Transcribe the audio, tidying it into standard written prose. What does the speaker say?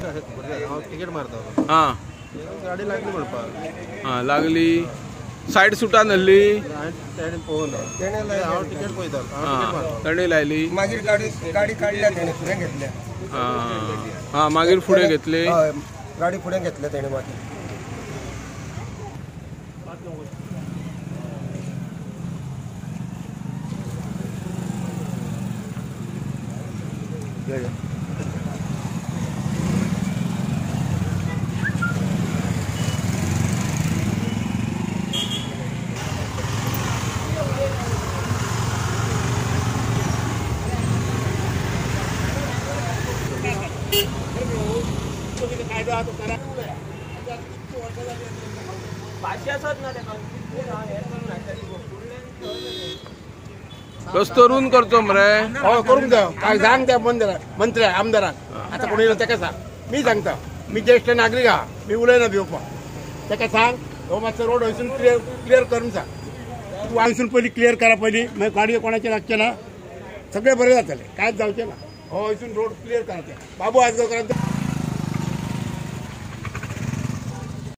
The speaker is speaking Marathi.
तिकीट मारता हां गाडी लागली म्हणपाक हां लागली सायड सुटा नल्ली ताणें पळोवन हांव तिकेट पळयतालो ताणें लायली मागीर गाडी गाडी काडल्या तेणे फुडें घेतल्या हां मागीर फुडें घेतली हय गाडी फुडें घेतल्या तेणे मागीर करून करतो मरे हय करूंक जाय काय सांग त्या मंत्री आमदाराक आतां कोणी ताका सांग मी सांगता मी ज्येष्ठ नागरीक आहा मी उलयना भिवपाक ताका सांग हो मातसो रोड हयसून क्लियर करून सांग तूं हयसून पयलीं क्लियर करा पयलीं मागीर गाडयो कोणाचें लागचें ना सगळें बरें जातलें कांयच जावचें ना हो हयसून रोड क्लियर करा बाबू आजगांवकारांचो